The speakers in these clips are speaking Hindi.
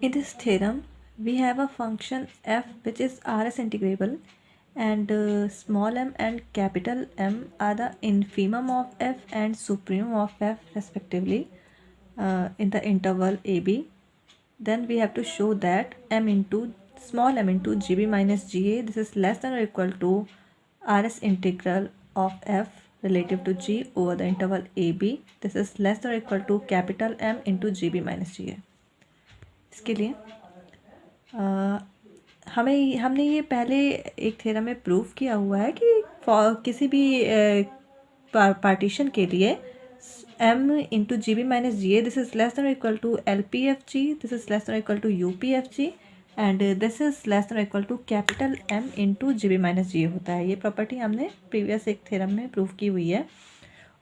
In this theorem, we have a function f which is Rs integrable, and small m and capital M are the infimum of f and supremum of f respectively in the interval ab. Then we have to show that small m into gb minus ga, this is less than or equal to Rs integral of f relative to g over the interval ab. This is less than or equal to capital M into gb minus ga. इसके लिए हमने ये पहले एक थ्योरम में प्रूव किया हुआ है कि किसी भी पार्टीशन के लिए m into G B minus G A, this is less than equal to L P F G, this is less than equal to U P F G, and this is less than equal to capital m into G B minus G A होता है। ये प्रॉपर्टी हमने प्रीवियस एक थ्योरम में प्रूव की हुई है।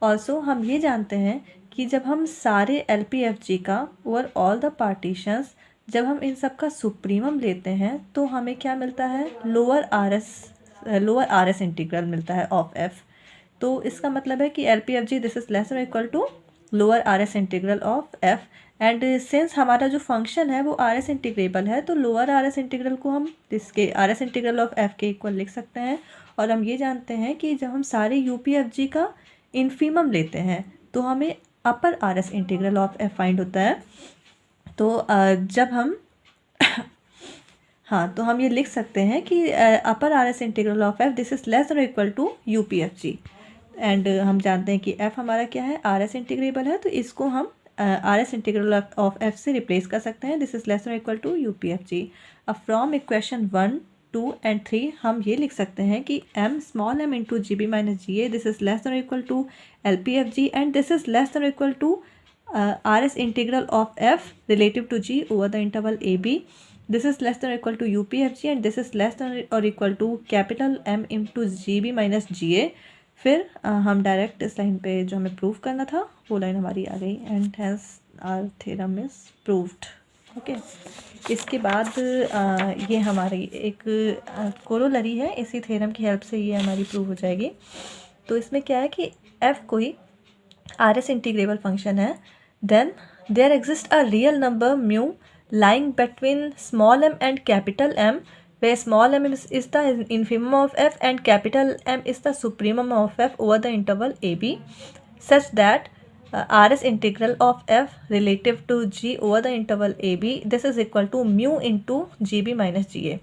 ऑल्सो हम ये जानते हैं कि जब हम सारे एल पी एफ जी का ओवर ऑल द पार्टीशंस, जब हम इन सब का सुप्रीमम लेते हैं तो हमें क्या मिलता है, लोअर आर एस इंटीग्रल मिलता है ऑफ एफ। तो इसका मतलब है कि L P F G this is less और equal to lower R S integral of F, and since हमारा जो फंक्शन है वो आर एस इंटीग्रेबल है तो लोअर आर एस इंटीग्रल को हम इसके are S integral of F के इक्वल लिख सकते हैं। और हम ये जानते हैं कि जब हम सारे यू पी एफ जी का इन्फीमम लेते हैं तो हमें upper R S integral of F find होता है। तो जब हम हाँ, तो हम ये लिख सकते हैं कि upper R S integral of F this is less और equal to U P F G, and हम जानते हैं कि एफ हमारा क्या है, आर एस इंटीग्रेबल है, तो इसको हम R S integral of F से रिप्लेस कर सकते हैं, दिस इज़ लेस और equal to U P F G. अब फ्रॉम इक्वेशन 1, 2 एंड 3 हम ये लिख सकते हैं कि m small m into G B minus G A, this is less और equal to L P F G, and this is less और equal to R S integral of F relative to G over the interval A B, this is less than equal to U P F G, and this is less than और equal to capital M into G B minus G A. फिर हम डायरेक्ट इस लाइन पे जो हमें प्रूव करना था वो लाइन हमारी आ गई, and has our theorem is proved. Okay, इसके बाद ये हमारी एक कोरोलरी है, इसी थ्योरम की हेल्प से ये हमारी प्रूव हो जाएगी। तो इसमें क्या है कि f कोई आर एस इंटीग्रेबल फंक्शन है, then there exist a real number mu lying between small m and capital M, where small m is the infimum of f and capital M is the supremum of f over the interval ab, such that rs integral of f relative to g over the interval ab, this is equal to mu into gb minus ga।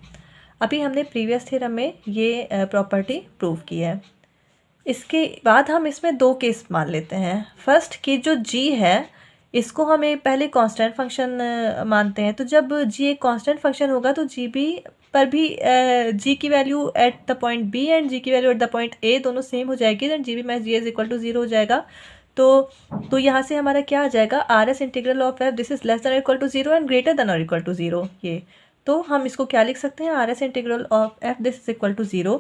अभी हमने प्रीवियस थ्योरम में ये प्रॉपर्टी प्रूव की है। इसके बाद हम इसमें दो केस मान लेते हैं। फर्स्ट कि जो g है इसको हमें पहले कांस्टेंट फंक्शन मानते हैं, तो जब g एक कांस्टेंट फंक्शन होगा तो जी बी पर भी g की value at the point b and g की value at the point a दोनों सेम हो जाएगी, then G B minus G is equal to 0 हो जाएगा। तो यहाँ से हमारा क्या आ जाएगा, R S integral of F this is less than और equal to 0 and greater than और इक्वल टू 0। ये तो हम इसको क्या लिख सकते हैं, R S integral of F this is equal to 0,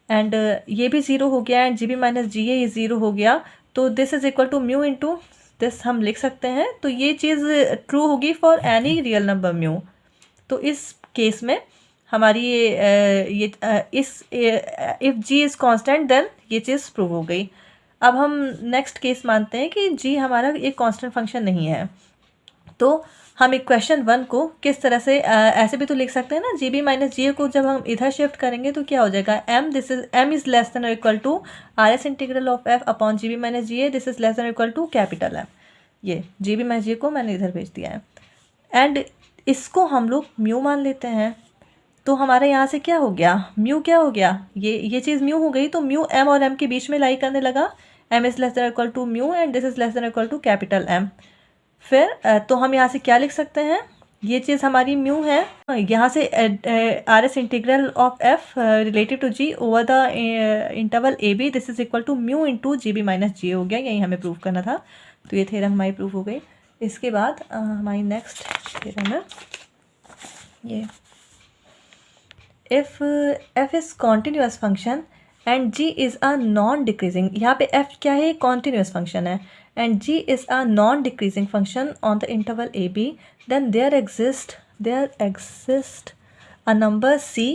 and ये भी 0 हो गया and G B minus G A 0 हो गया, तो this is equal to mu into this हम लिख सकते हैं। तो ये चीज़ ट्रू होगी for any real number mu. तो इस केस में हमारी if G is constant then ये चीज़ प्रूव हो गई। अब हम नेक्स्ट केस मानते हैं कि जी हमारा एक कांस्टेंट फंक्शन नहीं है, तो हम इक्वेशन 1 को किस तरह से ऐसे भी तो लिख सकते हैं ना, जी बी माइनस जी ए को जब हम इधर शिफ्ट करेंगे तो क्या हो जाएगा, m इज़ लेस देन और equal to R S integral of f upon G B minus G A, this is less than और इक्वल टू कैपिटल M। ये जी बी माइनस जी ए को मैंने इधर भेज दिया है, एंड इसको हम लोग म्यू मान लेते हैं। तो हमारे यहाँ से क्या हो गया, म्यू क्या हो गया, ये चीज़ म्यू हो गई, तो म्यू m और m के बीच में लाई करने लगा, m इज़ लेस देन और equal to mu and this is less than और इक्वल टू कैपिटल M। फिर तो हम यहाँ से क्या लिख सकते हैं, ये चीज़ हमारी म्यू है, यहाँ से R S integral of F relative to G over the interval A B this is equal to mu into G B minus G हो गया, यही हमें प्रूव करना था। तो ये थ्योरम हमारी प्रूव हो गई। इसके बाद हमारी नेक्स्ट थ्योरम है ये, if F is continuous function and G is a non decreasing, यहाँ पे एफ क्या है, कॉन्टीन्यूअस फंक्शन है, and g is a non-decreasing function on the interval ab, then there exists a number c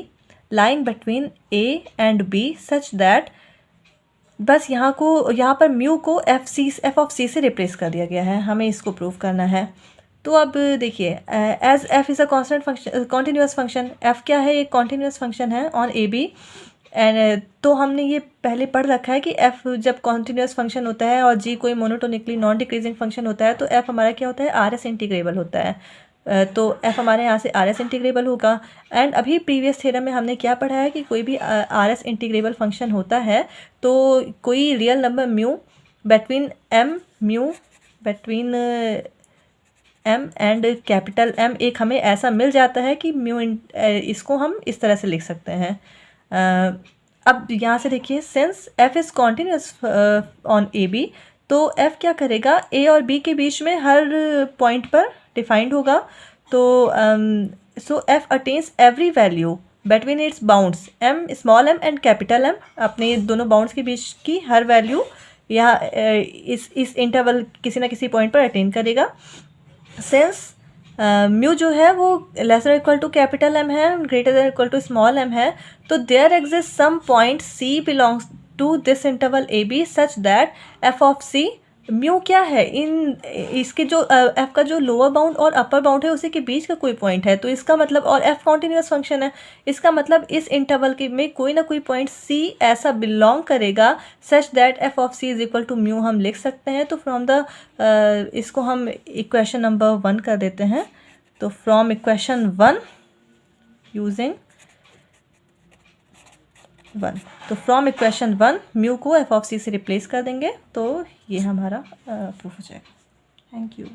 lying between a and b such that, बस यहाँ पर म्यू को एफ ऑफ सी से रिप्लेस कर दिया गया है, हमें इसको प्रूव करना है। तो अब देखिए, as F is a constant function, continuous function, F क्या है, एक कॉन्टीन्यूअस फंक्शन है ऑन ए बी। एंड तो हमने ये पहले पढ़ रखा है कि एफ जब कॉन्टीन्यूअस फंक्शन होता है और जी कोई मोनोटोनिकली नॉन डिक्रीजिंग फंक्शन होता है तो एफ हमारा क्या होता है, आर एस इंटीग्रेबल होता है। तो एफ हमारे यहाँ से आर एस इंटीग्रेबल होगा। एंड अभी प्रीवियस थ्योरम में हमने क्या पढ़ा है कि कोई भी आर एस इंटीग्रेबल फंक्शन होता है तो कोई real number mu between M, mu between M and capital M एक हमें ऐसा मिल जाता है कि म्यू इसको हम इस तरह से लिख सकते हैं। अब यहाँ से देखिए, since F is continuous on A B, तो एफ क्या करेगा, ए और बी के बीच में हर पॉइंट पर डिफाइंड होगा। तो so F attains every value between its bounds M, small M and capital M, अपने दोनों बाउंड्स के बीच की हर वैल्यू या इस इंटरवल किसी ना किसी पॉइंट पर अटेन करेगा। सिंस म्यू जो है वो lesser equal to capital M है, greater than equal to small M है, तो there exist some point C belongs to this interval A B such that F of C, mu क्या है, इन इसके जो एफ का जो लोअर बाउंड और अपर बाउंड है उसी के बीच का कोई पॉइंट है। तो इसका मतलब, और एफ कॉन्टीन्यूअस फंक्शन है, इसका मतलब इस इंटरवल के में कोई ना कोई पॉइंट सी ऐसा बिलोंग करेगा such that F of C is equal to mu हम लिख सकते हैं। तो फ्रॉम द इसको हम इक्वेशन नंबर 1 कर देते हैं। तो फ्रॉम इक्वेशन 1 यूजिंग 1, तो फ्रॉम इक्वेशन 1 म्यू को एफ ऑफ सी से रिप्लेस कर देंगे तो ये हमारा प्रूफ हो जाएगा। Thank you.